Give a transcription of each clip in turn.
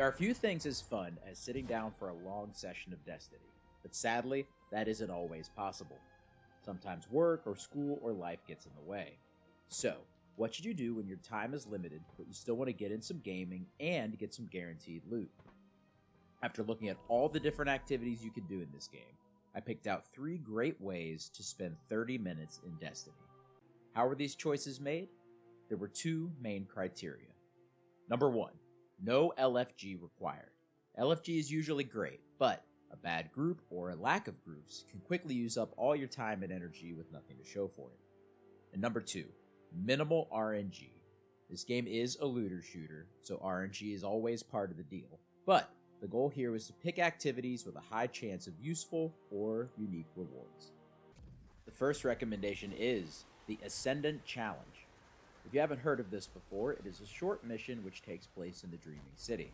There are few things as fun as sitting down for a long session of Destiny, but sadly, that isn't always possible. Sometimes work or school or life gets in the way. So, what should you do when your time is limited, but you still want to get in some gaming and get some guaranteed loot? After looking at all the different activities you can do in this game, I picked out 3 great ways to spend 30 minutes in Destiny. How were these choices made? There were 2 main criteria. Number 1, no LFG required. LFG is usually great, but a bad group or a lack of groups can quickly use up all your time and energy with nothing to show for it. And number 2, minimal RNG. This game is a looter shooter, so RNG is always part of the deal, but the goal here was to pick activities with a high chance of useful or unique rewards. The first recommendation is the Ascendant Challenge. If you haven't heard of this before, it is a short mission which takes place in the Dreaming City.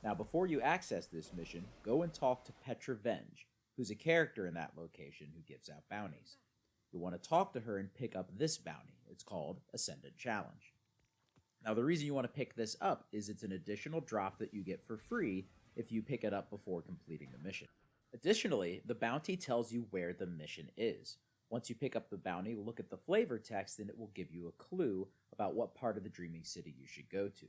Now, before you access this mission, go and talk to Petravenge, who's a character in that location who gives out bounties. You'll want to talk to her and pick up this bounty. It's called Ascendant Challenge. Now, the reason you want to pick this up is it's an additional drop that you get for free if you pick it up before completing the mission. Additionally, the bounty tells you where the mission is. Once you pick up the bounty, look at the flavor text and it will give you a clue about what part of the Dreaming City you should go to.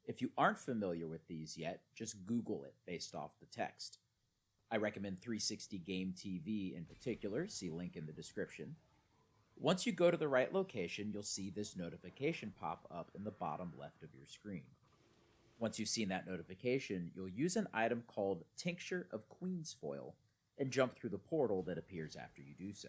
If you aren't familiar with these yet, just Google it based off the text. I recommend 360 Game TV in particular, see link in the description. Once you go to the right location, you'll see this notification pop up in the bottom left of your screen. Once you've seen that notification, you'll use an item called Tincture of Queen's Foil and jump through the portal that appears after you do so.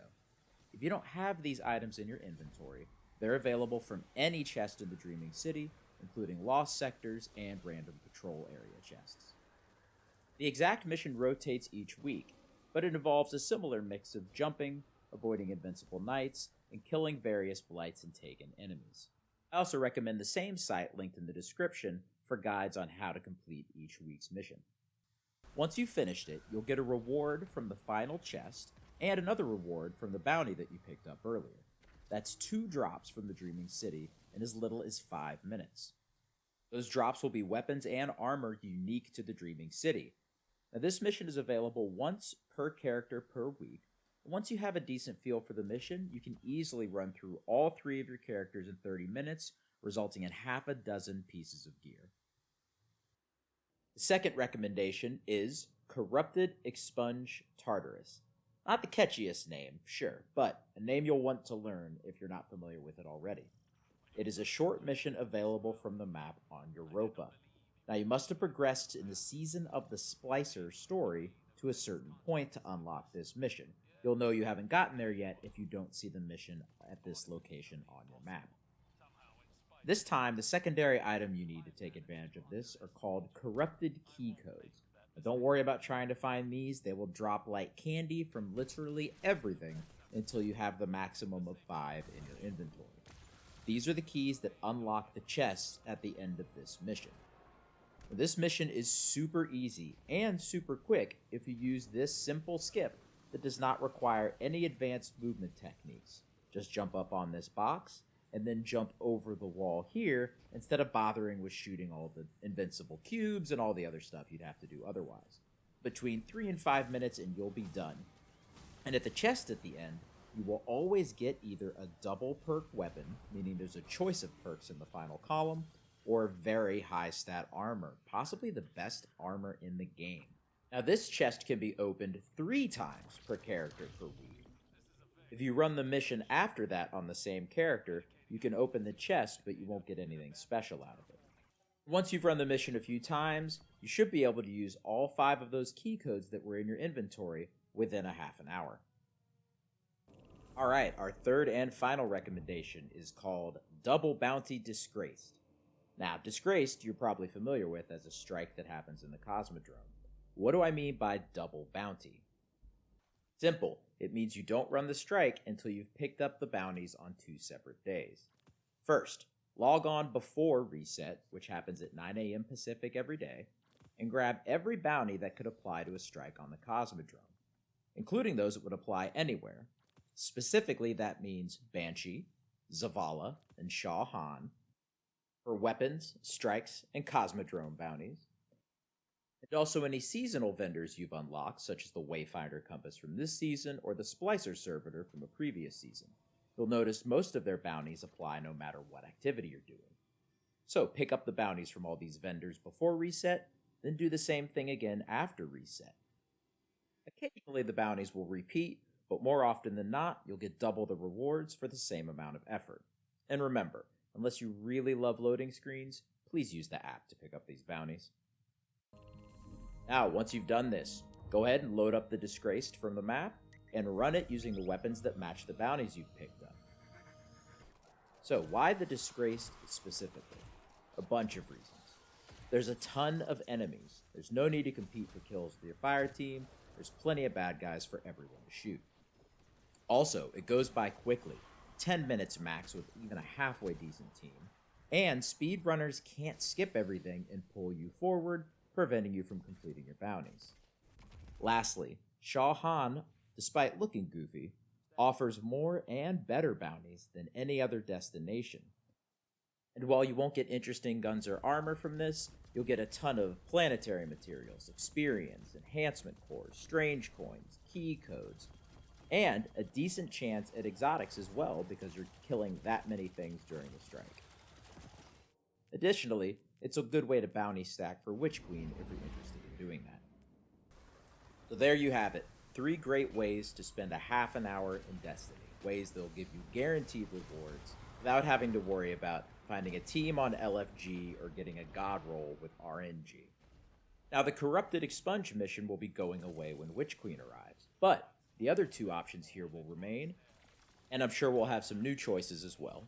If you don't have these items in your inventory, they're available from any chest in the Dreaming City, including lost sectors and random patrol area chests. The exact mission rotates each week, but it involves a similar mix of jumping, avoiding invincible knights, and killing various blights and taken enemies. I also recommend the same site linked in the description for guides on how to complete each week's mission. Once you've finished it, you'll get a reward from the final chest and another reward from the bounty that you picked up earlier. That's 2 drops from the Dreaming City in as little as 5 minutes. Those drops will be weapons and armor unique to the Dreaming City. Now, this mission is available once per character per week. Once you have a decent feel for the mission, you can easily run through all 3 of your characters in 30 minutes, resulting in half a dozen pieces of gear. The second recommendation is Corrupted Expunge Tartarus. Not the catchiest name, sure, but a name you'll want to learn if you're not familiar with it already. It is a short mission available from the map on Europa. Now, you must have progressed in the Season of the Splicer story to a certain point to unlock this mission. You'll know you haven't gotten there yet if you don't see the mission at this location on your map. This time, the secondary item you need to take advantage of this are called Corrupted Key Codes. Now, don't worry about trying to find these. They will drop like candy from literally everything until you have the maximum of 5 in your inventory. These are the keys that unlock the chests at the end of this mission. This mission is super easy and super quick if you use this simple skip that does not require any advanced movement techniques. Just jump up on this box and then jump over the wall here instead of bothering with shooting all the invincible cubes and all the other stuff you'd have to do otherwise. Between 3 and 5 minutes and you'll be done. And at the chest at the end, you will always get either a double perk weapon, meaning there's a choice of perks in the final column, or very high stat armor, possibly the best armor in the game. Now, this chest can be opened 3 times per character per week. If you run the mission after that on the same character, you can open the chest, but you won't get anything special out of it. Once you've run the mission a few times, you should be able to use all 5 of those key codes that were in your inventory within a half an hour. Alright, our third and final recommendation is called Double Bounty Disgraced. Now, Disgraced you're probably familiar with as a strike that happens in the Cosmodrome. What do I mean by double bounty? Simple. It means you don't run the strike until you've picked up the bounties on 2 separate days. First, log on before reset, which happens at 9 a.m. Pacific every day, and grab every bounty that could apply to a strike on the Cosmodrome, including those that would apply anywhere. Specifically, that means Banshee, Zavala, and Shah Han for weapons, strikes, and Cosmodrome bounties, And also any seasonal vendors you've unlocked, such as the Wayfinder Compass from this season or the Splicer Servitor from a previous season. You'll notice most of their bounties apply no matter what activity you're doing. So pick up the bounties from all these vendors before reset, then do the same thing again after reset. Occasionally the bounties will repeat, but more often than not, you'll get double the rewards for the same amount of effort. And remember, unless you really love loading screens, please use the app to pick up these bounties. Now, once you've done this, go ahead and load up the Disgraced from the map and run it using the weapons that match the bounties you've picked up. So, why the Disgraced specifically? A bunch of reasons. There's a ton of enemies. There's no need to compete for kills with your fire team. There's plenty of bad guys for everyone to shoot. Also, it goes by quickly, 10 minutes max with even a halfway decent team. And speedrunners can't skip everything and pull you forward, preventing you from completing your bounties. Lastly, Shah Han, despite looking goofy, offers more and better bounties than any other destination. And while you won't get interesting guns or armor from this, you'll get a ton of planetary materials, experience, enhancement cores, strange coins, key codes, and a decent chance at exotics as well because you're killing that many things during the strike. Additionally, it's a good way to bounty stack for Witch Queen if you're interested in doing that. So there you have it, 3 great ways to spend a half an hour in Destiny, ways that'll give you guaranteed rewards without having to worry about finding a team on LFG or getting a god roll with RNG. Now the Corrupted Expunge mission will be going away when Witch Queen arrives, but the other 2 options here will remain, and I'm sure we'll have some new choices as well.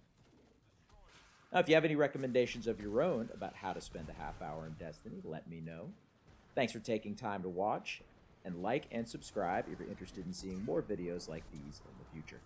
Now, if you have any recommendations of your own about how to spend a half hour in Destiny, let me know. Thanks for taking time to watch, and like and subscribe if you're interested in seeing more videos like these in the future.